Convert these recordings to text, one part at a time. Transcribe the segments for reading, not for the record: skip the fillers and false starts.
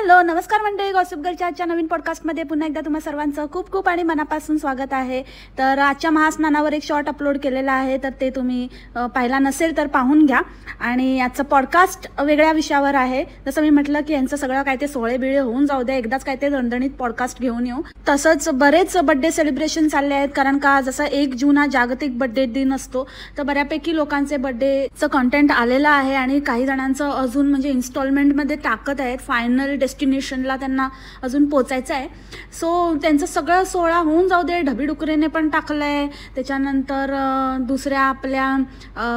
Hello नमस्कार मंडळी, gossip गर्लच्या आजच्या नवीन पॉडकास्टमध्ये पुन्हा एकदा तुम्हा सर्वांचं खूप खूप आणि मनापासून स्वागत आहे। तर आजच्या महास्नानावर एक शॉर्ट अपलोड केलेला आहे, तर ते तुम्ही पाहिला नसेल तर पाहून घ्या। आणि आजचं पॉडकास्ट वेगळ्या विषयावर आहे। जसं मी म्हटलं की यांचं सगळं काय ते सोहळे बिळे होऊन जाऊ द्या, एकदाच काय ते दणदणीत पॉडकास्ट घेऊन येऊ। तसंच बरेच बर्थडे सेलिब्रेशन चालले आहेत, कारण का जसं 1 जून हा जागतिक बर्थडे दिन असतो, तर बऱ्यापैकी लोकांचे बर्थडेचं कंटेंट आलेलं आहे आणि काही जणांचं अजून म्हणजे इन्स्टॉलमेंटमध्ये टाकत आहेत। फायनल डेस्टिनेशनला त्यांना अजून पोचायचं आहे। सो त्यांचं सगळं सोहळा होऊन जाऊ दे। ढबीडुकरेने पण टाकलं आहे, त्याच्यानंतर दुसऱ्या आपल्या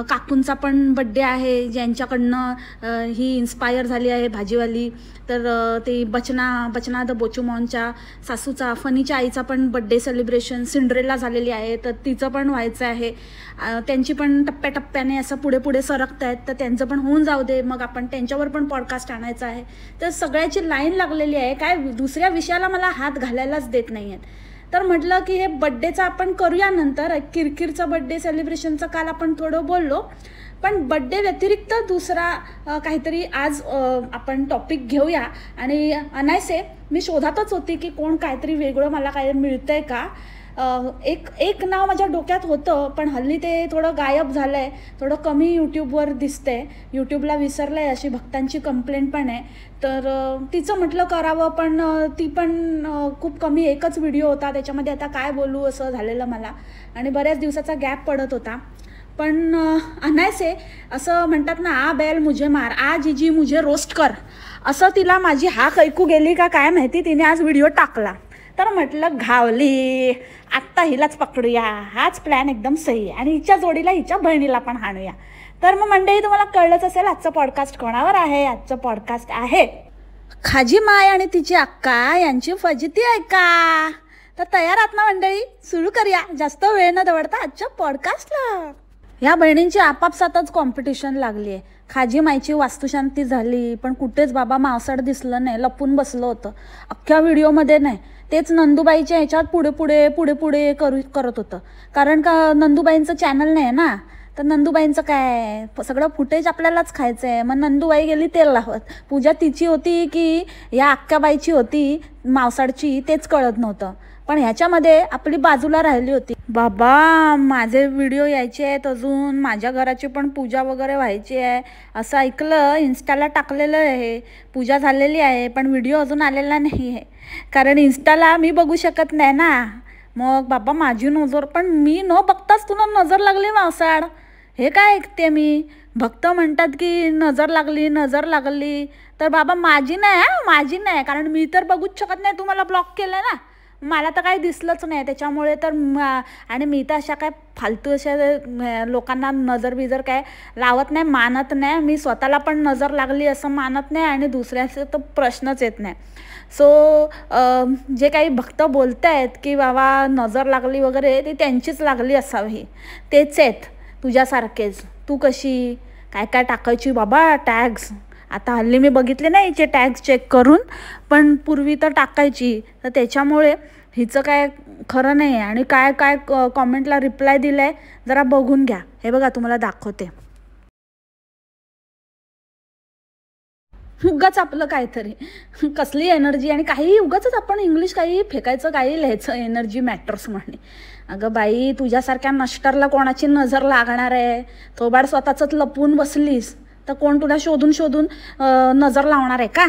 काकूंचा पण बड्डे आहे, ज्यांच्याकडनं ही इन्स्पायर झाली आहे भाजीवाली। तर ते बचना द बोचुमॉनच्या सासूचा, फनीच्या आईचा पण बड्डे सेलिब्रेशन सिंड्रेला झालेली आहे, तर तिचं पण व्हायचं आहे। त्यांची पण टप्प्याटप्प्याने असं पुढे पुढे सरकत आहेत, तर त्यांचं पण होऊन जाऊ दे, मग आपण त्यांच्यावर पण पॉडकास्ट आणायचा आहे। तर सगळ्याची लाईन लागलेली आहे, काय दुसऱ्या विषयाला मला हात घालायलाच देत नाही आहेत। तर म्हटलं की हे बड्डेचं आपण करूया नंतर। किरकिरचं बड्डे सेलिब्रेशनचं काल आपण थोडं बोललो, पण बड्डे व्यतिरिक्त दुसरा काहीतरी आज आपण टॉपिक घेऊया। आणि अनायसे मी शोधातच होती की कोण काहीतरी वेगळं मला काय मिळतंय का। एक नाव माझ्या डोक्यात होतं, पण हल्ली ते थोडं गायब झालं आहे, थोडं कमी यूट्यूबवर दिसतंय, यूट्यूबला विसरलं आहे अशी भक्तांची कंप्लेंट पण आहे। तर तिचं म्हटलं करावं, पण ती पण खूप कमी एकच व्हिडिओ होता, त्याच्यामध्ये आता काय बोलू असं झालेलं मला, आणि बऱ्याच दिवसाचा गॅप पडत होता। पण अनायसे असं म्हणतात ना, आ बैल मुझे मार, आ जीजी मुझे रोस्ट कर, असं तिला माझी हाक ऐकू गेली का काय माहिती, तिने आज व्हिडिओ टाकला। तर म्हटलं घावली, आत्ता हिलाच पकडूया, हाच प्लॅन एकदम सही आहे, आणि हिच्या जोडीला हिच्या बहिणीला पण हाणूया। तर मग मंडळी, तुम्हाला कळलंच असेल आजचं पॉडकास्ट कोणावर आहे। आजचं पॉडकास्ट आहे खाजी माय आणि तिची अक्का यांची फजिती आहे का। तर तयार आहात ना मंडळी, सुरू करूया जास्त वेळ न दवडता आजच्या पॉडकास्टला। ह्या बहिणींची आपापसातच कॉम्पिटिशन लागली आहे। खाजी मायची वास्तुशांती झाली, पण कुठेच बाबा मावसाड दिसलं नाही, लपून बसलं होतं अख्ख्या व्हिडिओमध्ये नाही। तेच नंदूबाईच्या ह्याच्यात पुढे पुढे करत होतं, कारण का नंदूबाईंचं चॅनल नाही आहे ना, तर नंदूबाईंचं काय सगळं फुटेज आपल्यालाच खायचं आहे। मग नंदूबाई गेली तेल लावत, पूजा तिची होती की या अक्काबाईची होती मावसाडची तेच कळत नव्हतं। पण ह्याच्यामध्ये आपली बाजूला राहिली होती, बाबा माझे व्हिडिओ यायचे आहेत, अजून माझ्या घराची पण पूजा वगैरे व्हायची आहे असं ऐकलं, इन्स्टाला टाकलेलं आहे, पूजा झालेली आहे, पण व्हिडिओ अजून आलेला नाही आहे, कारण इन्स्टाला मी बघू शकत नाही ना। मग बाबा माझी नजर, पण मी न बघताच तुला नजर लागली मावसाड, हे काय ऐकते मी। भक्त म्हणतात की नजर लागली, तर बाबा माझी नाही, कारण मी तर बघूच शकत नाही, तुम्हाला ब्लॉक केलं ना, मला तर काही दिसलंच नाही त्याच्यामुळे। तर आणि मी तर अशा काय फालतू अशा लोकांना नजर बिजर काय लावत नाही, मानत नाही, मी स्वतःला पण नजर लागली असं मानत नाही, आणि दुसऱ्याचं तर प्रश्नच येत नाही। सो जे काही भक्त बोलत आहेत की बाबा नजर लागली वगैरे, ती त्यांचीच लागली असावी, तेच आहेत तुझ्यासारखेच। तू कशी काय काय टाकायची बाबा टॅग्स, आता हल्ली मी बघितले नाही हिचे टॅग्स चेक करून, पण पूर्वी तर टाकायची, तर त्याच्यामुळे हिचं काय खरं नाही आहे। आणि काय काय कॉमेंटला रिप्लाय दिलाय जरा बघून घ्या, हे बघा तुम्हाला दाखवते। उगाच आपलं काहीतरी कसली एनर्जी, आणि काही उगाच आपण इंग्लिश काही फेकायचं, काही लिहायचं एनर्जी मॅटर्स म्हणे। अगं बाई, तुझ्यासारख्या नष्टरला कोणाची नजर लागणार आहे। थोबाड स्वतःच लपून बसलीस तर कोण तुला शोधून नजर लावणार आहे का।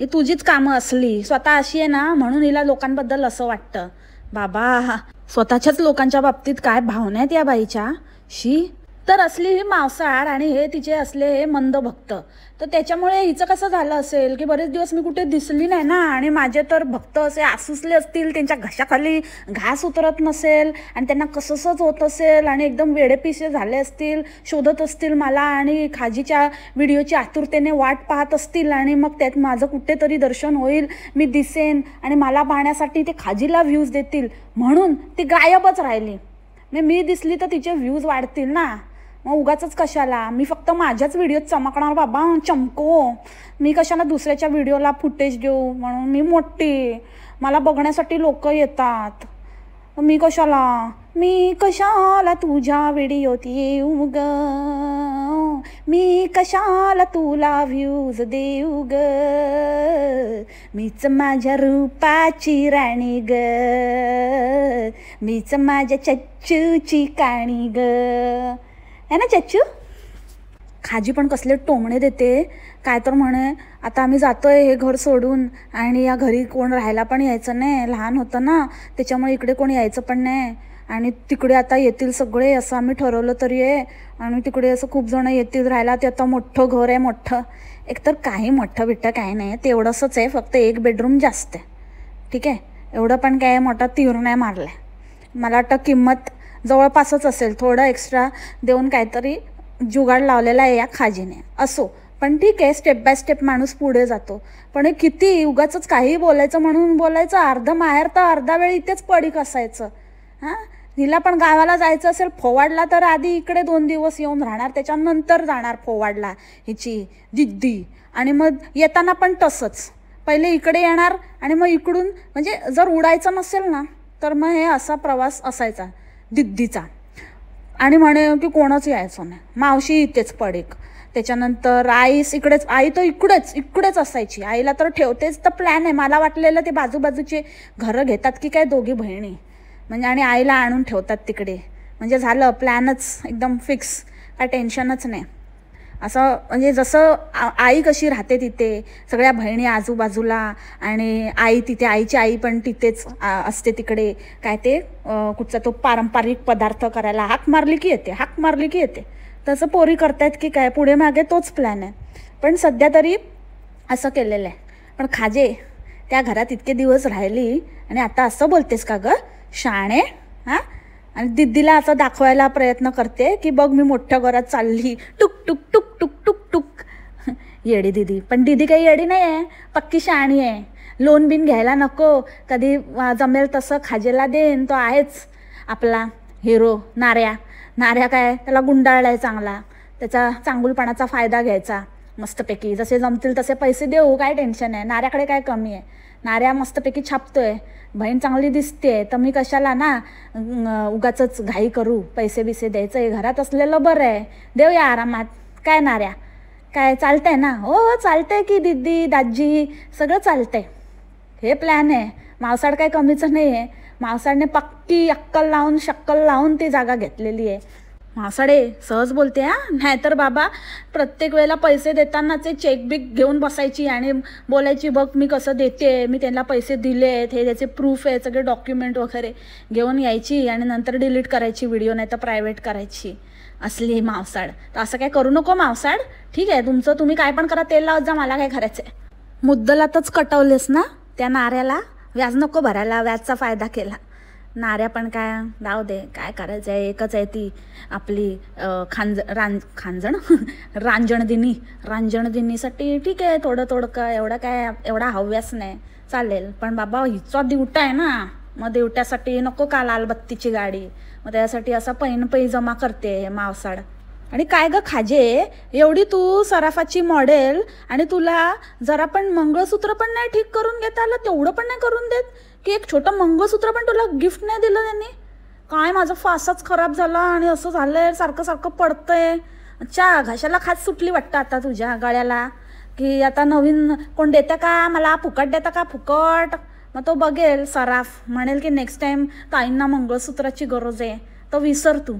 ही तुझीच कामं असली, स्वतः अशी आहे ना म्हणून हिला लोकांबद्दल असं वाटतं। बाबा स्वतःच्याच लोकांच्या बाबतीत काय भावना आहेत या बाईच्या, शी। तर असली ही मावसाळ, आणि हे तिचे असले हे मंद भक्त, तर त्याच्यामुळे हिचं कसं झालं असेल की बरेच दिवस मी कुठे दिसली नाही ना, आणि माझे तर भक्त असे आसुसले असतील, त्यांच्या घशाखाली घास उतरत नसेल, आणि त्यांना कसंच होत असेल, आणि एकदम वेडेपिसे झाले असतील, शोधत असतील मला, आणि खाजीच्या व्हिडिओची आतुरतेने वाट पाहत असतील, आणि मग त्यात माझं कुठेतरी दर्शन होईल, मी दिसेन, आणि मला पाहण्यासाठी ते खाजीला व्ह्यूज देतील, म्हणून ती गायबच राहिली। मी दिसली तर तिचे व्ह्यूज वाढतील ना, मग उगाचच कशाला, मी फक्त माझ्याच व्हिडिओत चमकणार बाबा, चमको, मी कशाला दुसऱ्याच्या व्हिडिओला फुटेज देऊ, म्हणून मी मोठी, मला बघण्यासाठी लोक येतात, मी कशाला तुझ्या व्हिडिओत येऊ ग, मी कशाला तुला व्ह्यूज देऊ ग, मीच माझ्या रूपाची राणी ग, मीच माझ्या चच्चूची काणी ग, है ना चच्चू? खाजी पण कसले टोमणे देते, काय तर म्हणे आता आम्ही जातोय हे घर सोडून आणि या घरी कोण राहायला पण यायचं नाही, लहान होतं ना त्याच्यामुळे इकडे कोण यायचं पण नाही आणि तिकडे आता येतील सगळे असं आम्ही ठरवलं तरी आहे आणि तिकडे असं खूप जण येतील राहायला, ते आता मोठं घर आहे मोठं. एकतर काही मोठं बिठ्ठं काही नाही, तेवढंसच आहे, फक्त 1 बेडरूम जास्त आहे, ठीक आहे. एवढं पण काय मोठा तीर नाही मारला आहे. मला वाटतं किंमत जवळपासच असेल, थोडं एक्स्ट्रा देऊन काहीतरी जुगाड लावलेला आहे या खाजीने. असो, पण ठीक आहे, स्टेप बाय स्टेप माणूस पुढे जातो. पण हे किती उगाचच काही बोलायचं म्हणून बोलायचं, अर्ध माहेर तर अर्धा वेळ इथेच पडीक असायचं. हां, हिला पण गावाला जायचं असेल फोवाडला तर आधी इकडे 2 दिवस येऊन राहणार, त्याच्यानंतर जाणार फोवाडला हिची दिद्दी. आणि मग येताना पण तसंच, पहिले इकडे येणार आणि मग इकडून, म्हणजे जर उडायचं नसेल ना तर मग हे असा प्रवास असायचा दिद्दीचा. आणि म्हणे की कोणच यायचं नाही, मावशी इथेच पडेक. त्याच्यानंतर आईस इकडेच, आई तर इकडेच असायची. आईला तर ठेवतेच तर प्लॅन आहे. मला वाटलेलं ते बाजूबाजूचे घरं घेतात की काय दोघी बहिणी, म्हणजे आणि आईला आणून ठेवतात तिकडे, म्हणजे झालं प्लॅनच एकदम फिक्स, काय टेन्शनच नाही. असं म्हणजे जसं आई कशी राहते तिथे, सगळ्या बहिणी आजूबाजूला आणि आई तिथे, आईची आई पण तिथेच असते तिकडे. काय ते कुठचा तो पारंपरिक पदार्थ करायला हाक मारली की येते, तसं पोरी करतायत की काय, पुढे मागे तोच प्लॅन आहे. पण सध्या तरी असं केलेलं आहे. पण खाजे त्या घरात इतके दिवस राहिली आणि आता असं बोलतेस का गं शाणे? हां, आणि दिद्दीला असं दाखवायला प्रयत्न करते की बघ मी मोठ्या घरात चालली, टुक टुक टुक टुक टुक टुक. येडी दिदी, पण दिदी काही येडी नाही आहे, पक्की शहाणी आहे. लोन बिन घ्यायला नको, कधी जमेल तसं खाजेला देईन, तो आहेच आपला हिरो नाऱ्या काय त्याला गुंडाळलाय चांगला, त्याचा चांगुलपणाचा फायदा घ्यायचा मस्तपैकी, जसे जमतील तसे पैसे देऊ, काय टेन्शन आहे. नाऱ्याकडे काय कमी आहे, नाऱ्या मस्तपैकी छापतोय, बहीण चांगली दिसते, तर मी कशाला ना उगाचच घाई करू, पैसे बिसे द्यायचं, हे घरात असलेलं बरं आहे, देऊया आरामात. काय नाऱ्या काय चालतंय ना? हो चालतंय की दिद्दी दाजी, सगळं चालतंय. हे प्लॅन आहे. मावसाड काय कमीचं नाही आहे, मावसाडने पक्की शक्कल लावून ती जागा घेतलेली आहे. मावसाडे सहज बोलते हां, नाहीतर बाबा प्रत्येक वेळेला पैसे देतानाचे चेकबिक घेऊन बसायची आणि बोलायची बघ मी कसं देते, मी त्यांना पैसे दिलेत, हे त्याचे प्रूफ आहे, सगळे डॉक्युमेंट वगैरे घेऊन यायची आणि नंतर डिलीट करायची व्हिडिओ, नाही तर प्रायव्हेट करायची. असली मावसाड. तर असं काय करू नको मावसाड, ठीक आहे, तुमचं तुम्ही काय पण करा, तेल लावत जा, मला काय करायचं आहे. मुद्दलातच कटवलेस ना त्या नाऱ्याला, व्याज नको भरायला, व्याजचा फायदा केला. नाऱ्या पण काय राहू दे, काय करायचं आहे, एकच आहे ती आपली रांजणदिनीसाठी ठीक आहे, थोडं का एवढा हव्यास नाही, चालेल. पण बाबा हिचा दिवटा आहे ना, मग दिवट्यासाठी नको का लालबत्तीची गाडी, मग त्यासाठी असा पै जमा करते मावसाड. आणि काय ग खाजे, एवढी तू सराफाची मॉडेल आणि तुला जरा पण मंगळसूत्र पण नाही ठीक करून घेता आलं, तेवढं पण नाही करून देत की एक छोटं मंगळसूत्र पण तुला गिफ्ट नाही दिलं त्यांनी. काय माझा फासाच खराब झाला आणि असं झालंय, सारखं पडतंय. अच्छा, घशाला खास सुटली वाटतं आता तुझ्या गळ्याला, की आता नवीन कोण देतं का मला, फुकट देतं का फुकट. मग तो बघेल सराफ, म्हणेल की नेक्स्ट टाईम ताईंना मंगळसूत्राची गरज आहे, तर विसर तू,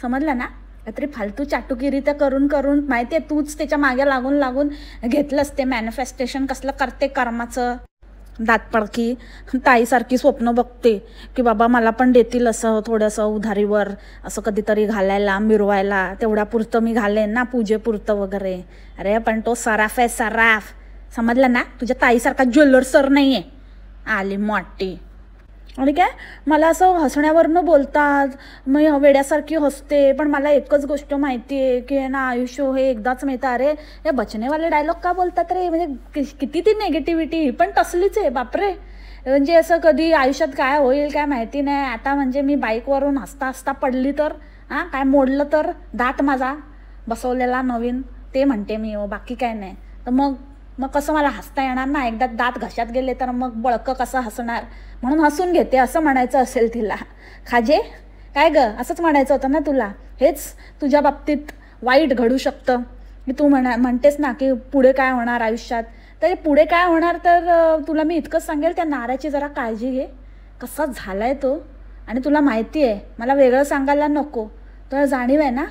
समजलं ना. काहीतरी फालतू चाटुगिरी तर करून माहिती आहे तूच त्याच्या मागे लागून घेतलंस ते मॅनिफेस्टेशन कसलं करते कर्माचं. दातपडकी ताईसारखी स्वप्न बघते की बाबा मला पण देतील असं थोडंसं उधारीवर, असं कधीतरी घालायला मिरवायला, तेवढ्या पुरतं मी घालेन ना पूजेपुरतं वगैरे. अरे पण तो सराफ आहे, सराफ, समजलं ना. तुझ्या ताईसारखा ज्वेलर सर नाही आहे, आली मोठी. आणि काय मला असं हसण्यावरनं बोलतात, मी वेड्यासारखी हसते. पण मला एकच गोष्ट माहिती आहे की ना आयुष्य हे एकदाच मिळतं. अरे या बचनेवाले डायलॉग का बोलतात रे, म्हणजे किती ती नेगेटिव्हिटी पण तसलीच आहे बापरे. म्हणजे असं कधी आयुष्यात काय होईल काय माहिती नाही. आता म्हणजे मी बाईकवरून हसता पडली तर काय मोडलं तर दात माझा बसवलेला नवीन ते म्हणते मी, बाकी काय नाही. तर मग कसं मला हसता येणार ना, एकदा दात घशात गेले तर मग बळकं कसं हसणार, म्हणून हसून घेते असं म्हणायचं असेल तिला. खाजे काय ग, असंच म्हणायचं होतं ना तुला. हेच तुझ्या बाबतीत वाईट घडू शकतं की तू म्हणतेस ना की पुढे काय होणार आयुष्यात, तर पुढे काय होणार तर तुला मी इतकंच सांगेल, त्या नाऱ्याची जरा काळजी घे, कसा झालाय तो. आणि तुला माहिती आहे मला वेगळं सांगायला नको, तुला जाणीव आहे ना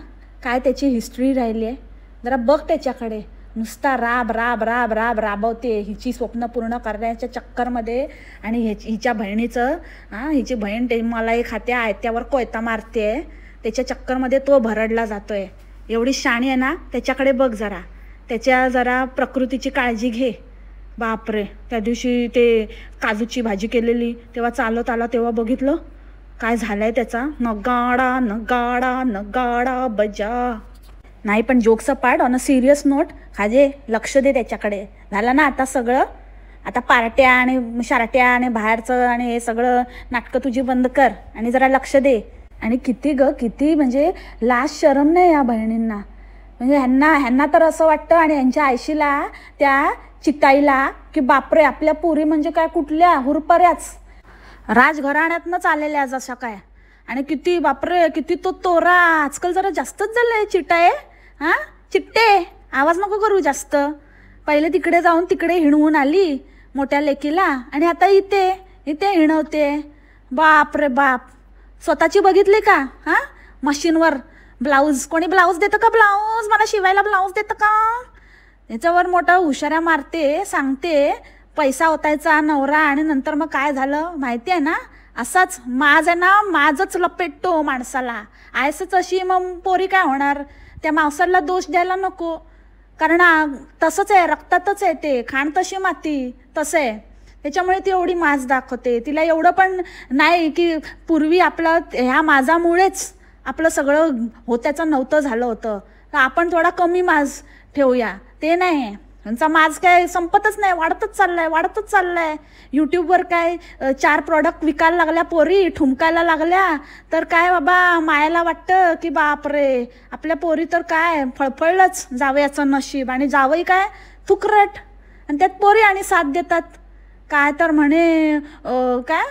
काय त्याची हिस्ट्री राहिली आहे. जरा बघ त्याच्याकडे, नुसता राब राब राब राब राबवते हिची स्वप्न पूर्ण करण्याच्या चक्करमध्ये. आणि हिच्या बहिणीचं हिची बहीण ते मलाई खाते, आयत्यावर कोयता मारते, त्याच्या चक्करमध्ये तो भरडला जातोय. एवढी शाणी आहे ना, त्याच्याकडे बघ जरा, त्याच्या जरा प्रकृतीची काळजी घे. बापरे, त्या दिवशी ते काजूची भाजी केलेली तेव्हा चालत आला तेव्हा बघितलं काय झालंय त्याचा. नगाडा नगाडा नगाडा बजा. नाही पण jokes apart, on a serious note, खाजे लक्ष दे त्याच्याकडे. झालं ना आता सगळं, आता पार्ट्या आणि शारट्या आणि बाहेरचं आणि हे सगळं नाटकं तुझी बंद कर आणि जरा लक्ष दे. आणि किती म्हणजे लाज शरम नाही या बहिणींना. म्हणजे ह्यांना तर असं वाटतं आणि ह्यांच्या आयशीला त्या चिताईला की बापरे आपल्या पुरी म्हणजे काय कुठल्या हुरपऱ्याच राजघराण्यातनंच आलेल्या जशा काय. आणि किती बापरे किती तो तोरा. आजकाल जरा जास्तच झालंय चिटाय. चिट्टे आवाज नको करू जास्त. पहिले तिकडे जाऊन तिकडे हिणवून आली मोठ्या लेकीला आणि आता इथे हिणवते. बाप रे बाप. स्वतःची बघितली का मशीनवर ब्लाऊज, कोणी ब्लाऊज देतं का? ब्लाऊज मला शिवायला ब्लाऊज देतं का? याच्यावर मोठा हुशाऱ्या मारते, सांगते पैसा ओतायचा नवरा. आणि नंतर मग काय झालं माहिती आहे ना, असाच माज आहे ना, माझच लपेटतो माणसाला. आयसच अशी मग पोरी काय होणार. त्या मावसाला दोष द्यायला नको, कारण तसंच आहे, रक्तातच आहे ते, खाण तशी माती तसं आहे. त्याच्यामुळे ती एवढी माज दाखवते. तिला एवढं पण नाही की पूर्वी आपलं ह्या माजामुळेच आपलं सगळं होत्याचं नव्हतं झालं होतं, तर आपण थोडा कमी माज ठेवूया. ते नाही, त्यांचा माज काय संपतच नाही, वाढतच चाललाय. यूट्यूबवर काय 4 प्रॉडक्ट विकायला लागल्या पोरी, ठुमकायला लागल्या, तर काय बाबा मायाला वाटतं की बापरे आपल्या पोरी तर काय फळफळलंच जावयाचं नशीब. आणि जावई काय थुकरट, आणि त्यात पोरी आणि साथ देतात. काय तर म्हणे काय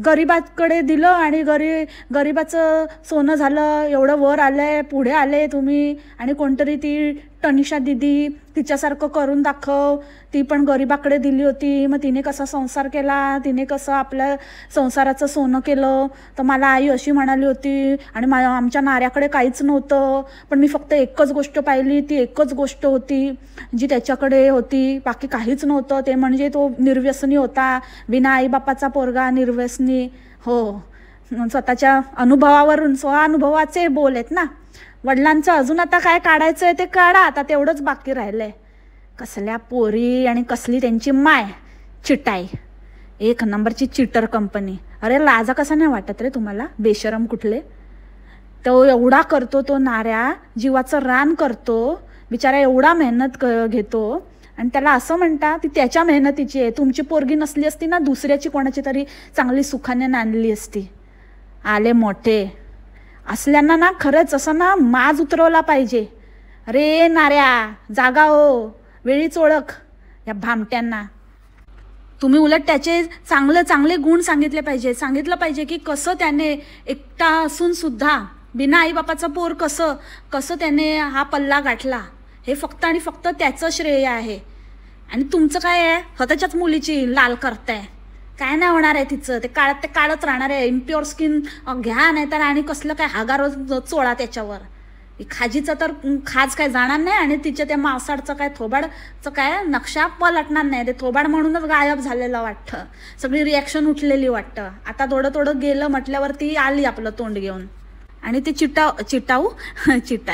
गरीबाकडे दिलं आणि गरीबाचं सोनं झालं, एवढं वर आलंय, पुढे आले तुम्ही. आणि कोणतरी ती तनिषा दिदी तिच्यासारखं करून दाखव, ती पण गरीबाकडे दिली होती, मग तिने कसा संसार केला, तिने कसं आपल्या संसाराचं सोनं केलं. तर मला आई अशी म्हणाली होती आणि आमच्या नाऱ्याकडे काहीच नव्हतं, पण मी फक्त एकच गोष्ट पाहिली, ती एकच गोष्ट होती जी त्याच्याकडे होती, बाकी काहीच नव्हतं. ते म्हणजे तो निर्व्यसनी होता, बिना आईबापाचा पोरगा, निर्व्यसनी. हो, स्वतःच्या अनुभवावरून, स्वानुभवाचे बोल आहेत ना. वडिलांचं अजून आता काय काढायचं आहे ते काढा, आता तेवढंच बाकी राहिलंय. कसल्या पोरी आणि कसली त्यांची माय चिटाई, 1 नंबरची चिटर कंपनी. अरे लाजा कसा नाही वाटत रे तुम्हाला, बेशरम कुठले. तो एवढा करतो, तो नाऱ्या जीवाचं रान करतो बिचारा, एवढा मेहनत घेतो आणि त्याला असं म्हणता ती त्याच्या मेहनतीची आहे. तुमची पोरगी नसली असती ना, दुसऱ्याची कोणाची तरी चांगली सुखाने नांदली असती. आले मोठे असल्यांना ना खरंच असं ना माज उतरवला पाहिजे. अरे नाऱ्या जागा हो, वेळीच ओळख या भामट्यांना. तुम्ही उलट त्याचे चांगले गुण सांगितले पाहिजे. सांगितलं पाहिजे की कसं त्याने एकटा असून सुद्धा बिना आईबापाचा पोर कसं त्याने हा पल्ला गाठला, हे फक्त आणि फक्त त्याचं श्रेय आहे. आणि तुमचं काय आहे, स्वतःच्याच मुलीची लाल करताय. काय नाही होणार आहे तिचं, ते काळच राहणार आहे. इम्प्युअर स्किन घ्या, नाही तर आणि कसलं काय हागार चोळा त्याच्यावर. खाजीचं तर खाज काय जाणार नाही आणि तिच्या त्या मावसाडचं काय थोबाडचं काय नक्षा पलटणार नाही. ते थोबाड म्हणूनच गायब झालेलं वाटतं, सगळी रिॲक्शन उठलेली वाटतं. आता थोडं गेलं म्हटल्यावरती आली आपलं तोंड घेऊन. आणि ते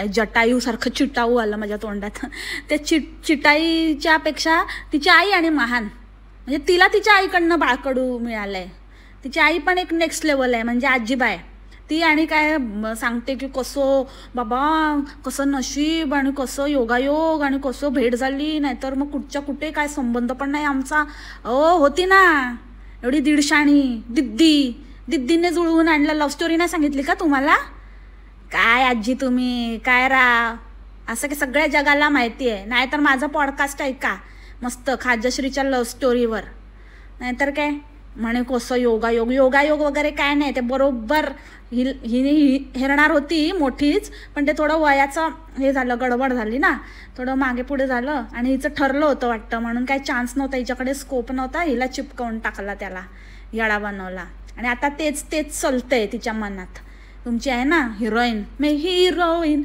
जटायू सारखं चिटाऊ आलं माझ्या तोंडात. त्या चिटाईच्या पेक्षा तिची आई आणि महान, म्हणजे तिला तिच्या आईकडनं बाळकडू मिळालंय. तिची आई पण एक नेक्स्ट लेवल आहे, म्हणजे आजीबाई. ती आणि काय सांगते की कसं नशीब आणि कसं योगायोग आणि कसं भेट झाली, नाहीतर मग कुठे काय संबंध पण नाही आमचा. होती ना एवढी दीडशाणी दिद्दीने जुळवून आणलं. लव्ह स्टोरी नाही सांगितली का तुम्हाला? काय आजी तुम्ही काय असं की सगळ्या जगाला माहिती आहे. नाहीतर माझं पॉडकास्ट ऐका मस्त खाजश्रीच्या लव्ह स्टोरीवर. नाहीतर काय म्हणे कसं योगायोग वगैरे काय नाही, ते बरोबर ही हेरणार होती मोठीच, पण ते थोडं वयाचं हे झालं, गडबड झाली ना, थोडं मागे पुढे झालं आणि हिचं ठरलं होतं वाटतं, म्हणून काही चान्स नव्हता, हिच्याकडे स्कोप नव्हता, हिला चिपकवून टाकला, त्याला येडा बनवला. आणि आता तेच चलतंय तिच्या मनात. तुमची आहे ना हिरोईन, मे हिरोईन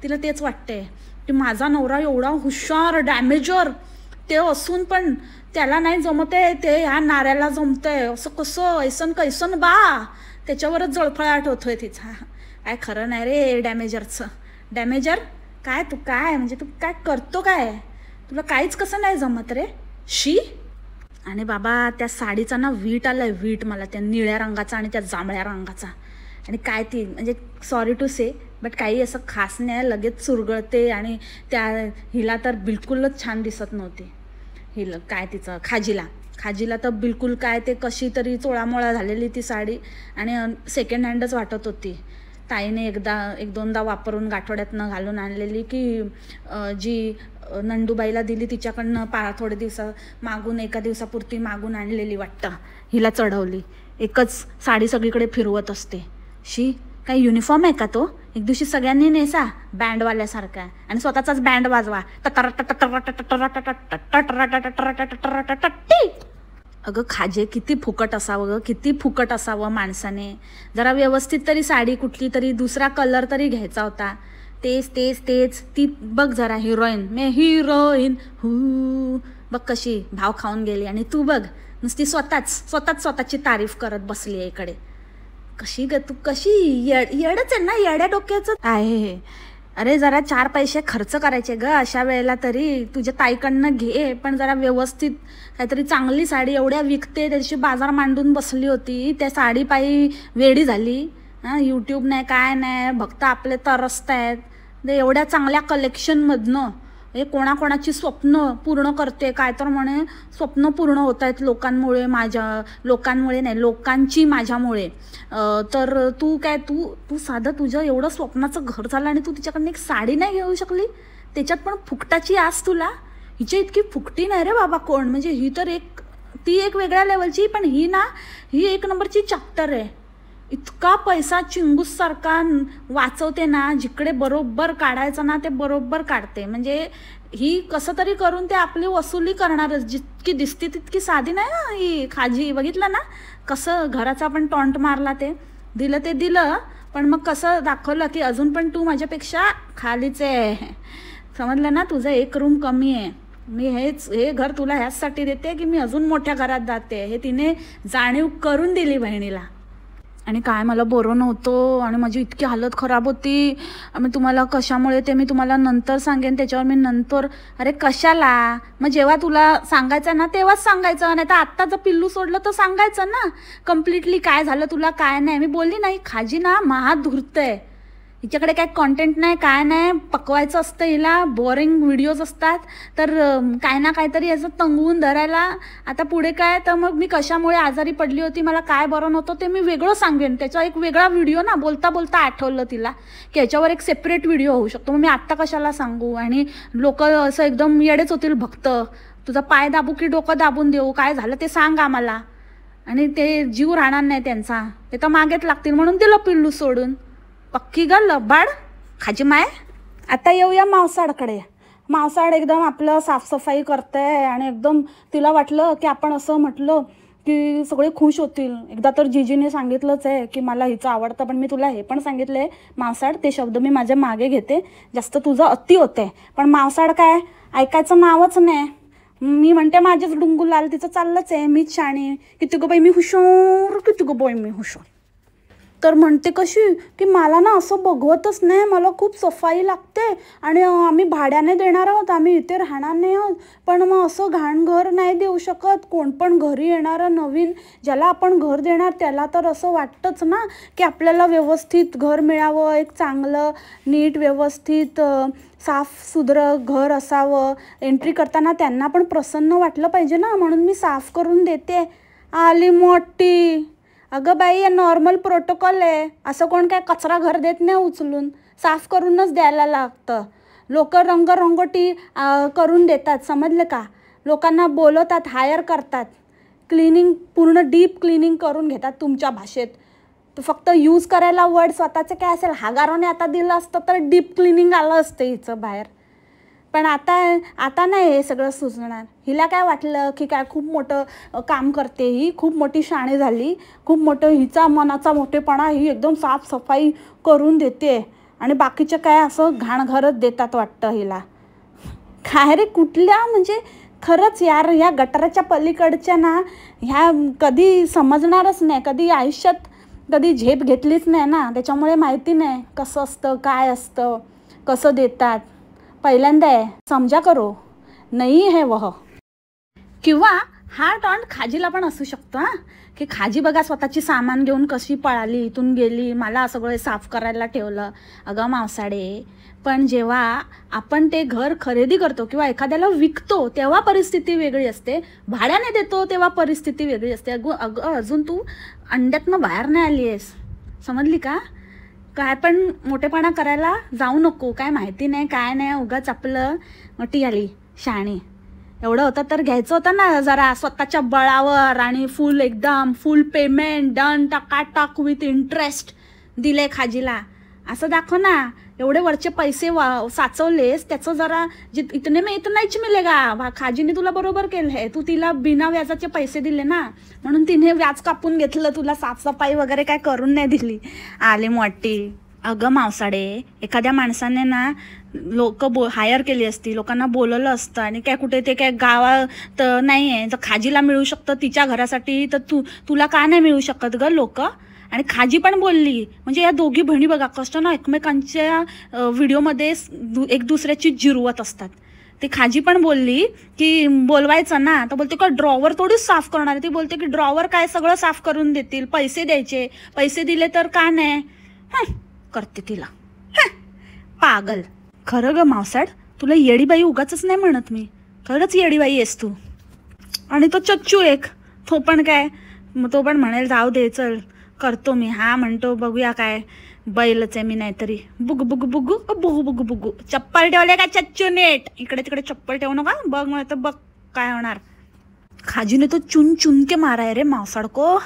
तिला तेच वाटतंय की माझा नवरा एवढा हुशार डॅमेजर ते असून पण त्याला नाही जमतंय, ते ह्या नाऱ्याला जमतंय, असं कसं ऐसन कैसन बा, त्याच्यावरच जळफळाट होतोय तिचा. काय खरं नाही रे डॅमेजरचं. डॅमेजर काय तू, काय म्हणजे तू काय करतो, काय तुला काहीच कसं नाही जमत रे, शी. आणि बाबा त्या साडीचा ना वीट आलाय, वीट मला त्या निळ्या रंगाचा आणि त्या जांभळ्या रंगाचा. आणि काय ती म्हणजे सॉरी टू से बट काही असं खास नाही, लगेच चुरगळते. आणि त्या हिला तर बिलकुलच छान दिसत नव्हती, हिला काय तिचं खाजीला तर बिलकुल काय ते कशी तरी चोळामोळा झालेली ती साडी, आणि सेकंड हँडच वाटत होती. ताईने एक दोनदा वापरून गाठोड्यातनं घालून आणलेली, की जी नंदूबाईला दिली तिच्याकडनं थोडे मागून एका दिवसापुरती मागून आणलेली वाटतं, हिला चढवली. एकच साडी सगळीकडे फिरवत असते. शी, काही युनिफॉर्म आहे का तो? एक दिवशी सगळ्यांनी नेसा बँडवाल्यासारखा आणि स्वतःचाच बँड वाजवा. अगं खाजे, किती फुकट असावं ग, किती फुकट असावं माणसाने. जरा व्यवस्थित तरी साडी कुठली तरी दुसरा कलर तरी घ्यायचा होता. तेच ती बघ जरा हिरोईन, मे हिरोईन बघ कशी भाव खाऊन गेली. आणि तू बघ नुसती स्वतःची तारीफ करत बसली आहे इकडे. कशी ग तू, कशी येडच आहे ना, येड्या डोक्याचं आहे. अरे जरा 4 पैसे खर्च करायचे ग अशा वेळेला, तरी तुझ्या ताईकडनं घे, पण जरा व्यवस्थित काहीतरी चांगली साडी. एवढ्या विकते, त्याची बाजार मांडून बसली होती, त्या साडीपायी वेडी झाली. यूट्यूब नाही काय नाही, भक्त आपले तरसत आहेत. एवढ्या चांगल्या कलेक्शनमधनं हे कोणाकोणाची स्वप्न पूर्ण करते. काय तर म्हणे स्वप्न पूर्ण होत आहेत लोकांमुळे, लोकांची माझ्यामुळे. तर तू साधं तुझं एवढं स्वप्नाचं घर झालं आणि तू तिच्याकडनं एक साडी नाही घेऊ शकली, त्याच्यात पण फुकटाची आस तुला. हिची इतकी फुकटी नाही रे बाबा कोण. म्हणजे ही तर ती एक वेगळ्या लेवलची, पण ही 1 नंबरची चॅप्टर आहे. इतका पैसा चिंगूस सारखा वाचवते ना, जिकडे बरोबर काढायचं ना ते बरोबर काढते. म्हणजे ही कसं तरी करून ते आपली वसुली करणारच. जितकी दिसते तितकी साधी नाही ना ही खाजी. बघितलं ना कसं घराचा पण टॉन्ट मारला, ते दिलं पण मग कसं दाखवलं की अजून पण तू माझ्यापेक्षा खालीच आहे. समजलं ना, तुझं 1 रूम कमी आहे. मी हे घर तुला ह्याचसाठी देते की मी अजून मोठ्या घरात जाते. हे तिने जाणीव करून दिली बहिणीला. आणि काय मला बरं नव्हतं आणि माझी इतकी हालत खराब होती. मी तुम्हाला कशामुळे ते मी तुम्हाला नंतर सांगेन, त्याच्यावर मी नंतर. अरे कशाला, मग जेव्हा तुला सांगायचं ना तेव्हाच सांगायचं, नाही तर आत्ता जर पिल्लू सोडलं तर सांगायचं ना कम्प्लिटली काय झालं तुला काय नाही. मी बोलली नाही खाजी ना महाधूर्त आहे, हिच्याकडे काय कॉन्टेंट नाही काय नाही, पकवायचं असतं हिला, बोरिंग व्हिडिओज असतात, तर काय ना काहीतरी असं तंगवून धरायला. आता पुढे काय, तर मग मी कशामुळे आजारी पडली होती, मला काय बरं नव्हतं ते मी वेगळं सांगेन. त्याचा एक वेगळा व्हिडिओ ना, बोलता आठवलं तिला की याच्यावर एक सेपरेट व्हिडिओ होऊ शकतो. मग मी आत्ता कशाला सांगू. आणि लोक असं एकदम येडेच होतील, भक्त तुझा पाय दाबू की डोकं दाबून देऊ, काय झालं ते सांग आम्हाला. आणि ते जीव राहणार नाही त्यांचा, ते तर मागेच लागतील, म्हणून दिलं पिल्लू सोडून. पक्की ग लबाड खाजी माय. आता येऊया मावसाडकडे. मावसाड एकदम आपलं साफसफाई करते आणि एकदम तिला वाटलं की आपण असं म्हटलं की सगळे खुश होतील. एकदा तर जीजीने सांगितलंच आहे की मला हिचं आवडतं, पण मी तुला हे पण सांगितलं आहे मावसाड, ते शब्द मी माझ्या मागे घेते, जास्त तुझं अति होते. पण मावसाड काय ऐकायचं नावच नाही. मी म्हणते माझेच डुंगू लाल, तिचं चाललंच आहे मीच शाणी, किती गो बाई मी हुशार, किती गो बाई मी हुशार. तर म्हणते कशी की मला ना असं बघवतच नाही, मला खूप सफाई लागते आणि आम्ही भाड्याने देणार आहोत, आम्ही इथे राहणार नाही आहोत, पण मग असं घाण घर नाही देऊ शकत. कोण पण घरी येणारं नवीन ज्याला आपण घर देणार त्याला तर असं वाटतंच ना की आपल्याला व्यवस्थित घर मिळावं, एक चांगलं नीट व्यवस्थित साफ सुधरं घर असावं. एंट्री करताना त्यांना पण प्रसन्न वाटलं पाहिजे ना, म्हणून मी साफ करून देते. आली मोठी. अगं बाई हे नॉर्मल प्रोटोकॉल आहे, असं कोण काय कचरा घर देत नाही उचलून, साफ करूनच द्यायला लागतं. लोक रंगरंगोटी करून देतात, समजलं का. लोकांना बोलवतात, हायर करतात क्लिनिंग, पूर्ण डीप क्लिनिंग करून घेतात तुमच्या भाषेत. तर फक्त यूज करायला वर्ड स्वतःचं काय असेल, हागाराने आता दिलं असतं तर डीप क्लिनिंग आलं असतं हिचं बाहेर. पण आता नाही हे सगळं सुचणार. हिला काय वाटलं की काय खूप मोठं काम करते, ही खूप मोठी शाणी झाली, खूप मोठं हिचा मनाचा मोठेपणा, ही एकदम साफसफाई करून देते आणि बाकीचं काय असं घाणघरच देतात वाटतं हिला. काय रे, कुठल्या म्हणजे खरंच यार, ह्या गटाराच्या पलीकडच्या ना ह्या कधी समजणारच नाही, कधी आयुष्यात कधी झेप घेतलीच नाही ना, त्याच्यामुळे माहिती नाही कसं असतं, काय असतं, कसं देतात. पहिल्यांदा आहे, समजा करो नाही है वह. किंवा हा टॉन्ट खाजीला पण असू शकतो हां, की खाजी बघा स्वतःची सामान घेऊन कशी पळाली, इथून गेली, मला सगळं साफ करायला ठेवलं. अगं मावसाडे, पण जेव्हा आपण ते घर खरेदी करतो किंवा एखाद्याला विकतो तेव्हा परिस्थिती वेगळी असते, भाड्याने देतो तेव्हा परिस्थिती वेगळी असते. अजून तू अंड्यातनं बाहेर नाही आली आहेस, समजली का? काय पण मोठेपणा करायला जाऊ नको, काय माहिती नाही काय नाही, उगाच आपलं मोठी आली शाणी. एवढं होतं तर घ्यायचं होतं ना जरा स्वतःच्या बळावर, आणि एकदम फुल payment done, Takatak with interest दिले खाजीला, असं दाखव ना. एवढे वरचे पैसे साचवलेस, त्याचं जरा इतने में इतनाच मिलेगा. खाजीने तुला बरोबर केलं आहे, तू तिला बिना व्याजाचे पैसे दिले ना, म्हणून तिने व्याज कापून घेतलं, तुला साफसफाई वगैरे काय करून नाही दिली. आली मोठी. अगं मावसाडे, एखाद्या माणसाने ना लोक हायर केली असती, लोकांना बोलवलं असतं, आणि काय कुठे ते काय गावात नाही आहे, जर खाजीला मिळू शकतं तिच्या घरासाठी तर तुला का नाही मिळू शकत ग लोक. आणि खाजी पण बोलली, म्हणजे या दोघी बहिणी बघा कष्ट ना एकमेकांच्या व्हिडिओमध्ये एक दुसऱ्याची जिरवत असतात. ती खाजी पण बोलली की बोलवायचं ना, तर बोलते का ड्रॉवर थोडीच साफ करणार. ती बोलते की ड्रॉवर काय सगळं साफ करून देतील, पैसे द्यायचे, पैसे दिले तर का नाही करते तिला. पागल. खरं ग मावसाड, तुला येडीबाई उगाच नाही म्हणत मी, खरंच येडीबाई आहेस तू. आणि तो चच्चू एक, तो पण काय, तो पण म्हणेल जाऊ दे चल करतो मी, हा म्हणतो बघूया काय बैलच आहे मी नाहीतरी. बुगू बुगू बुगू बुगू बुगू बुगू. चप्पल ठेवले का चच्चू नीट, इकडे तिकडे चप्पल ठेवू नका, बघ नाही तर बघ काय होणार. खाजीने तो चुन चुन के मारा आहे रे मावसाडको.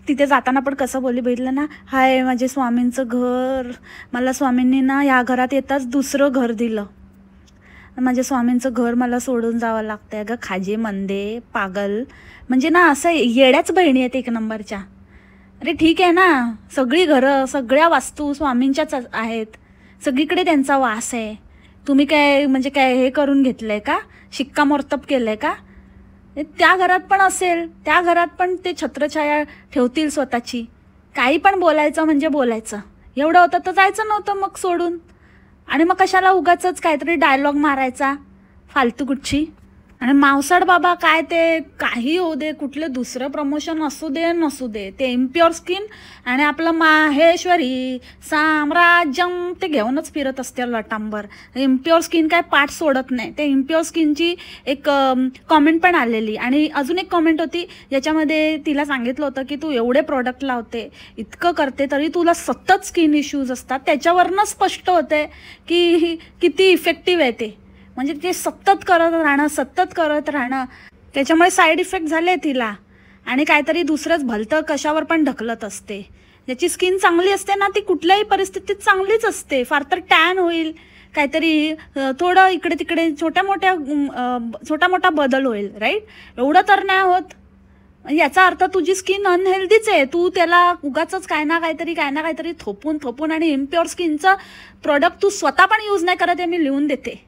तिथे जाताना पण कसं बोलली बघितलं ना, हाय माझे स्वामींचं घर, मला स्वामींनी ना या घरात येताच दुसरं घर दिलं, माझ्या स्वामींचं घर मला सोडून जावं लागतंय. ग खाजी मंदे पागल, म्हणजे ना असं येड्याच बहिणी आहेत एक नंबरच्या. अरे ठीक आहे ना, सगळी घरं सगळ्या वास्तू स्वामींच्याच आहेत, सगळीकडे त्यांचा वास आहे. तुम्ही काय म्हणजे काय हे करून घेतलंय का, शिक्कामोर्तब केलंय का? त्या घरात पण असेल, त्या घरात पण ते छत्रछाया ठेवतील स्वतःची. काही पण बोलायचं म्हणजे बोलायचं, एवढं होतं तर जायचं नव्हतं मग सोडून. आणि मग कशाला उगाचच काहीतरी डायलॉग मारायचा फालतू कुठची. आणि मावसाड बाबा काय ते काही होऊ दे, कुठलं दुसरं प्रमोशन असू दे नसू दे, ते इम्प्युअर स्किन आणि आपलं माहेश्वरी साम्राज्यम ते घेऊनच फिरत असते लटांबर. इम्प्युअर स्किन काय पाठ सोडत नाही. ते इम्प्युअर स्किनची एक कॉमेंट पण आलेली, आणि अजून एक कॉमेंट होती ज्याच्यामध्ये तिला सांगितलं होतं की तू एवढे प्रोडक्ट लावते, इतकं करते, तरी तुला सतत स्किन इश्यूज असतात. त्याच्यावरनं स्पष्ट होते की किती इफेक्टिव्ह आहे ते, म्हणजे ते सतत करत राहणं त्याच्यामुळे साईड इफेक्ट झाले तिला. आणि काहीतरी दुसरंच भलतं कशावर पण ढकलत असते. ज्याची स्किन चांगली असते ना ती कुठल्याही परिस्थितीत चांगलीच असते. फार तर टॅन होईल, काहीतरी थोडं इकडे तिकडे छोटा मोठा बदल होईल, राईट, एवढं तर नाही होत. याचा अर्थ तुझी स्किन अनहेल्दीच आहे, तू त्याला उगाचच काय ना काहीतरी थोपून आणि इम्प्युअर स्किनचं प्रोडक्ट तू स्वतः पण यूज नाही करत हे मी लिहून देते.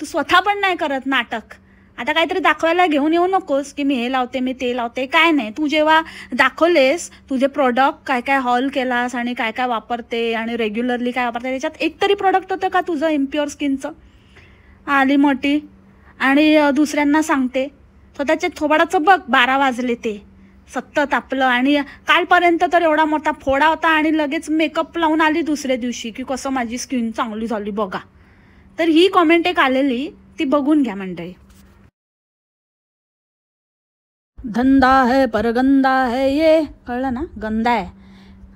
तू स्वतः पण नाही करत नाटक. आता काहीतरी दाखवायला घेऊन येऊ नकोस की मी हे लावते मी ते लावते, काय नाही. तू जेव्हा दाखवलेस तुझे प्रोडक्ट काय काय हॉल केलास आणि काय काय वापरते आणि रेग्युलरली काय वापरते, त्याच्यात एक तरी प्रोडक्ट होतं का तुझं इम्प्युअर स्किनचं. आली मोठी आणि दुसऱ्यांना सांगते. स्वतःच्या थोबाडाचं बघ, 12 वाजले ते सतत आपलं. आणि कालपर्यंत तर एवढा मोठा फोडा होता आणि लगेच मेकअप लावून आली दुसऱ्या दिवशी की कसं माझी स्किन चांगली झाली बघा. तर ही कॉमेंट एक आलेली, ती बघून घ्या मंडळी. धंदा है पर गंदा है ये, कळलं ना, गंदा आहे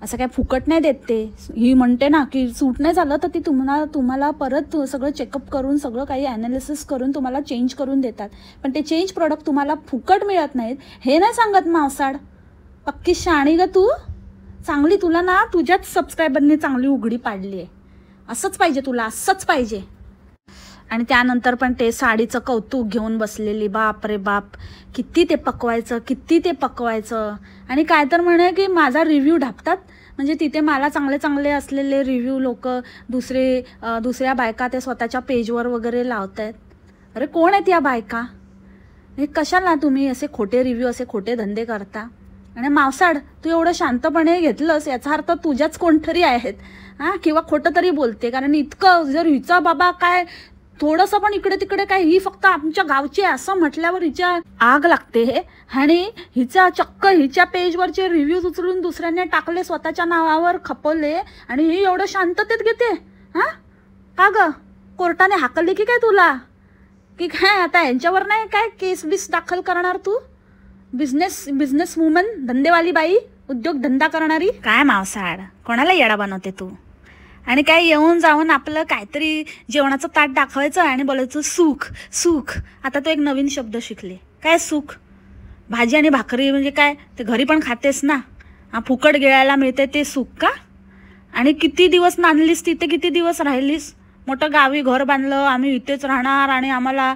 असं काय फुकट नाही देत ते. ही म्हणते ना की सूट नाही झालं तर ती तुम्हाला परत सगळं चेकअप करून सगळं काही ॲनालिसिस करून तुम्हाला चेंज करून देतात. पण ते चेंज प्रोडक्ट तुम्हाला फुकट मिळत नाहीत हे नाही सांगत मावसाड. पक्की शाणी ग तू. चांगली तुला ना तुझ्याच सबस्क्रायबरने चांगली उघडी पाडली आहे. असंच पाहिजे तुला, असंच पाहिजे. आणि त्यानंतर पण ते साडीचं कौतुक घेऊन बसलेली. बाप रे बाप, किती ते पकवायचं. आणि काय तर म्हणे की माझा रिव्ह्यू ढापतात. म्हणजे तिथे मला चांगले चांगले असलेले रिव्ह्यू लोक दुसऱ्या बायका ते स्वतःच्या पेजवर वगैरे लावत आहेत. अरे कोण आहेत या बायका? हे कशाला तुम्ही असे खोटे रिव्ह्यू, असे खोटे धंदे करता? आणि मावसाड, तू एवढं शांतपणे घेतलंस याचा अर्थ तुझ्याच कोणतरी आहेत हां, किंवा खोटं तरी बोलते. कारण इतकं जर हिचा बाबा काय थोडंसं पण इकडे तिकडे काय, ही फक्त आमच्या गावची असं म्हटल्यावर हिच्या आग लागते हे. आणि हिच्या पेजवरचे रिव्ह्यूज उचलून दुसऱ्याने टाकले, स्वतःच्या नावावर खपवले, आणि ही एवढं शांततेत घेते. हां का ग? कोर्टाने हाकलली की काय तुला? की काय आता यांच्यावर नाही काय केस बीस दाखल करणार तू? बिझनेस वुमन, धंदेवाली बाई, उद्योग धंदा करणारी. काय मावसाड, कोणाला येडा बनवते तू? आणि काय येऊन जाऊन आपलं काहीतरी जेवणाचं ताट दाखवायचं आणि बोलायचं सुख. आता तो एक नवीन शब्द शिकले. काय सुख? भाजी आणि भाकरी म्हणजे काय? ते घरी पण खातेस ना. फुकट गिळायला मिळते ते सुख का? आणि किती दिवस नांदलीस तिथे, किती दिवस राहिलीस? मोठं गावी घर बांधलं, आम्ही इथेच राहणार आणि आम्हाला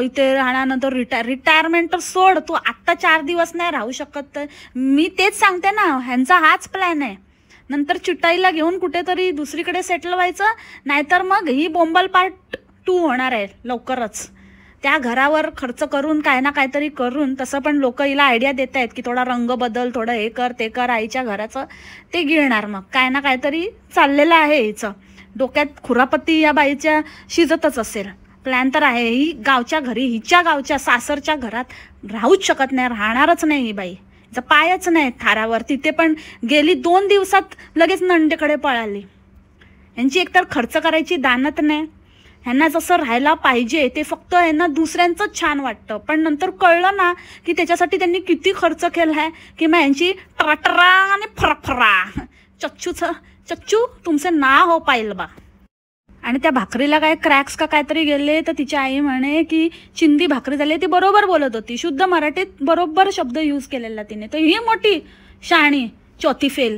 इथे राहण्यानंतर रिटायरमेंट तर सोड, तू आत्ता 4 दिवस नाही राहू शकत. मी तेच सांगते ना, ह्यांचा हाच प्लॅन आहे. नंतर चिटाईला घेऊन कुठेतरी दुसरीकडे सेटल व्हायचं, नाहीतर मग ही बोंबल पार्ट 2 होणार आहे लवकरच. त्या घरावर खर्च करून काय ना काहीतरी करून, तसं पण लोक हिला आयडिया देत आहेत की थोडा रंग बदल, थोडं हे कर ते कर, आईच्या घराचं ते गिळणार. मग काय ना काहीतरी चाललेलं आहे हिचं डोक्यात. खुरापती या बाईच्या शिजतच असेल. प्लॅन तर आहे. ही गावच्या घरी, हिच्या गावच्या सासरच्या घरात राहूच शकत नाही, राहणारच नाही ही बाई. हिचा पायच नाही थारावर. तिथे पण गेली 2 दिवसात लगेच नंदेकडे पळाली. यांची एकतर खर्च करायची दानत नाही. ह्यांना जसं राहायला पाहिजे ते फक्त यांना दुसऱ्यांचंच छान वाटतं. पण नंतर कळलं ना की त्याच्यासाठी त्यांनी किती खर्च केला आहे, की मग यांची टराटरा आणि फराफरा. चच्चू तुमचे ना हो पाहिल बा. आणि त्या भाकरीला काय क्रॅक्स का काहीतरी गेले, तर तिची आई म्हणे की चिंदी भाकरी झाली. ती बरोबर बोलत होती, शुद्ध मराठीत बरोबर शब्द यूज केलेला तिने. तर ही मोठी शाणी चौथी फेल.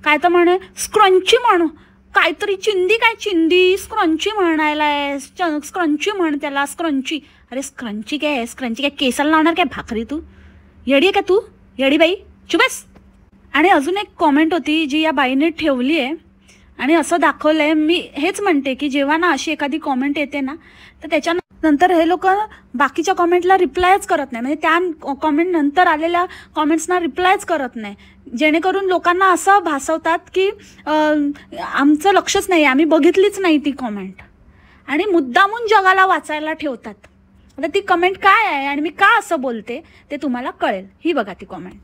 काय तर म्हणे स्क्रंची म्हणू, काहीतरी चिंदी, काय चिंदी स्क्रंची म्हणायला आहे. स्क्रंची म्हण त्याला, स्क्रंची. अरे स्क्रंची काय, स्क्रंची काय केसाला लावणार काय भाकरी? तू येडी आहे का? तू येडी बाई, चुबस. आणि अजून एक कॉमेंट होती जी या बाईने ठेवली आहे आणि असं दाखवलं आहे. मी हेच म्हणते की जेव्हा ना अशी एखादी कॉमेंट येते ना, तर त्याच्यानंतर हे लोक बाकीच्या कॉमेंटला रिप्लायच करत नाही. म्हणजे त्या कॉमेंट नंतर आलेल्या कॉमेंट्सना रिप्लायच करत नाही, जेणेकरून लोकांना असं भासवतात की आमचं लक्षच नाही, आम्ही बघितलीच नाही ती कॉमेंट, आणि मुद्दामून जगाला वाचायला ठेवतात. आता ती कमेंट काय आहे आणि मी का असं बोलते ते तुम्हाला कळेल. ही बघा ती कॉमेंट.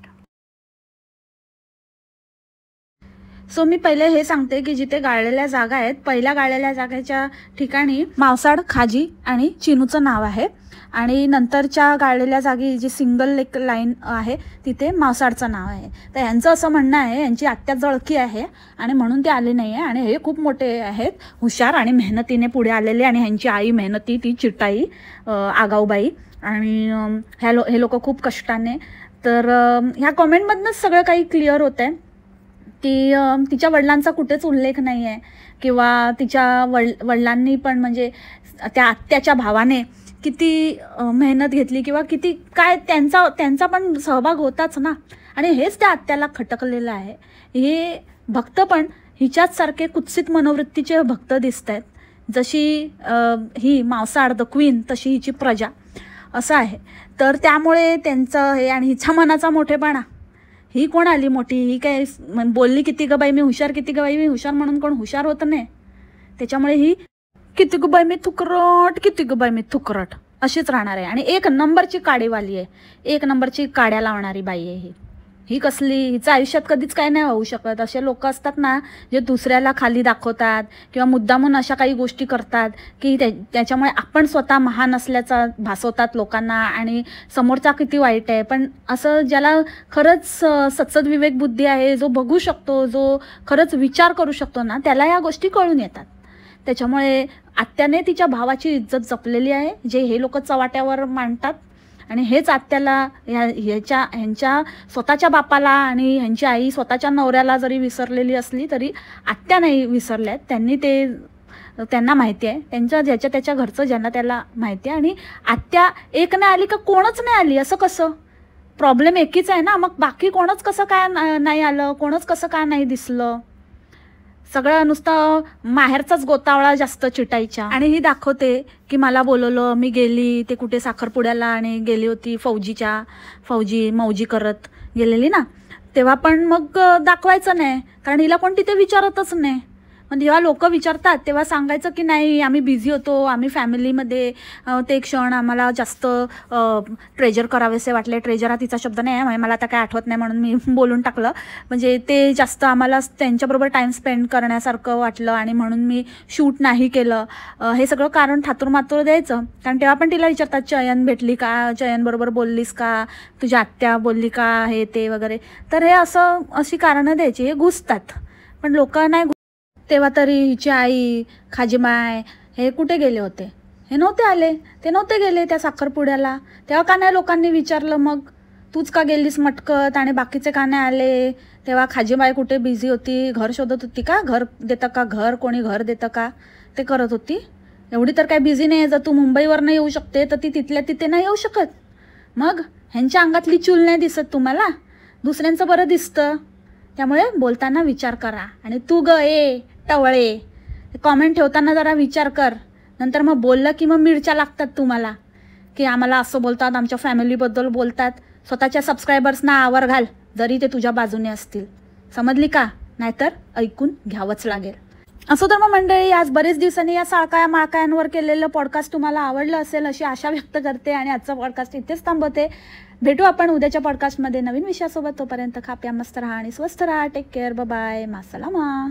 सो मी पहिले हे सांगते की जिथे गाळलेल्या जागा आहेत, पहिल्या गाळलेल्या जागेच्या ठिकाणी मावसाड, खाजी आणि चिनूचं नाव आहे. आणि नंतरच्या गाळलेल्या जागी जी सिंगल एक लाईन आहे तिथे मावसाडचं नाव आहे. तर यांचं असं म्हणणं आहे यांची आत्या जळकी आहे आणि म्हणून ते आले नाही आहे. आणि हे खूप मोठे आहेत, हुशार आणि मेहनतीने पुढे आलेले. आणि ह्यांची आई मेहनती, ती चिटाई आगाऊबाई. आणि हे लोक खूप कष्टाने. तर ह्या कॉमेंटमधनंच सगळं काही क्लिअर होतं आहे की तिच्या वडिलांचा कुठेच उल्लेख नाही आहे, किंवा तिच्या वडिलांनी पण म्हणजे त्या आत्याच्या भावाने किती मेहनत घेतली, किंवा किती काय त्यांचा पण सहभाग होताच ना. आणि हेच त्या आत्याला खटकलेलं आहे. हे भक्त पण हिच्याच सारखे कुत्सित मनोवृत्तीचे भक्त दिसत आहेत. जशी ही मावसाड द क्वीन तशी हिची प्रजा असं आहे. तर त्यामुळे त्यांचं हे, आणि हिच्या मनाचा मोठेपणा. ही कोण आली मोठी, ही काय बोलली किती ग बाई मी हुशार, किती ग बाई मी हुशार, म्हणून कोण हुशार होत नाही. त्याच्यामुळे ही किती ग बाई मी थुकरट, किती ग बाई मी थुकरट अशीच राहणार आहे. आणि 1 नंबरची काडेवाली आहे, 1 नंबरची काड्या लावणारी बाई आहे ही. ही कसली, हिचं आयुष्यात कधीच काय नाही होऊ शकत, असे लोक असतात ना जे दुसऱ्याला खाली दाखवतात किंवा मुद्दामून अशा काही गोष्टी करतात की त्याच्यामुळे आपण स्वतः महान असल्याचा भासवतात लोकांना आणि समोरचा किती वाईट आहे. पण असं ज्याला खरंच सत्सद विवेक बुद्धी आहे, जो बघू शकतो, जो खरंच विचार करू शकतो ना, त्याला या गोष्टी कळून येतात. त्याच्यामुळे आत्याने तिच्या भावाची इज्जत जपलेली आहे, जे हे लोक चव्हाट्यावर मांडतात. आणि हेच आत्याला ह्यांच्या स्वतःच्या बापाला आणि ह्यांची आई स्वतःच्या नवऱ्याला जरी विसरलेली असली तरी आत्या नाही विसरल्यात. त्यांना माहिती आहे, ज्याच्या त्याच्या घरचं ज्यांना त्याला माहिती आहे. आणि आत्या एक नाही आली का कोणच नाही आली, असं कसं? प्रॉब्लेम एकीच आहे ना, मग बाकी कोणच कसं काय नाही आलं, कोणच कसं काय नाही दिसलं? सगळं नुसतं माहेरचाच गोतावळा जास्त चिटाईच्या. आणि ही दाखवते की मला बोलवलं, मी गेली, ते कुठे साखरपुड्याला आणि गेली होती फौजी मौजी करत गेलेली ना, तेव्हा पण मग दाखवायचं नाही, कारण हिला कोण तिथे विचारतच नाही. मग जेव्हा लोक विचारतात तेव्हा सांगायचं की नाही, आम्ही बिझी होतो, आम्ही फॅमिलीमध्ये ते क्षण आम्हाला जास्त ट्रेजर करावेसे वाटले. ट्रेजर हा तिचा शब्द नाही आहे, मला आता काय आठवत नाही म्हणून मी बोलून टाकलं. म्हणजे ते जास्त आम्हाला त्यांच्याबरोबर टाईम स्पेंड करण्यासारखं वाटलं आणि म्हणून मी शूट नाही केलं. हे सगळं कारण ठातूरमातूर द्यायचं. कारण तेव्हा पण तिला विचारतात, चयन भेटली का, चयनबरोबर बोललीस का, तुझी आत्या बोलली का, हे ते वगैरे. तर हे अशी कारणं द्यायची, हे घुसतात. पण लोक नाही. तेव्हा तरी हिची आई खाजीमाय हे कुठे गेले होते? हे नव्हते आले, ते नव्हते गेले त्या साखरपुड्याला. तेव्हा का नाही लोकांनी विचारलं, मग तूच का गेलीस मटकत आणि बाकीचे का नाही आले? तेव्हा खाजीबाई कुठे बिझी होती, घर शोधत होती का, घर देतं का, कोणी घर देतं का, ते करत होती. एवढी तर काय बिझी नाही आहे. जर तू मुंबईवर नाही येऊ शकते तर ती तिथल्या तिथे नाही येऊ शकत. मग ह्यांच्या अंगातली चूल नाही दिसत तुम्हाला, दुसऱ्यांचं बरं दिसतं. त्यामुळे बोलताना विचार करा. आणि तू टवळे कॉमेंट ठेवताना जरा विचार कर. नंतर मग बोललं की मग मिरच्या लागतात तुम्हाला, की आम्हाला असं बोलतात, आमच्या फॅमिलीबद्दल बोलतात. स्वतःच्या सबस्क्रायबर्सना आवर घाल, जरी ते तुझ्या बाजूने असतील. समजली का? नाहीतर ऐकून घ्यावंच लागेल. असो तर मग मंडळी, आज बरेच दिवसांनी या साळकाया माळकायांवर केलेलं पॉडकास्ट तुम्हाला आवडलं असेल अशी आशा व्यक्त करते आणि आजचा पॉडकास्ट इथेच थांबवते. भेटू आपण उद्याच्या पॉडकास्टमध्ये नवीन विषयासोबत. तोपर्यंत खा प्या, मस्त राहा आणि स्वस्थ राहा. Take care, bye, मासलामा.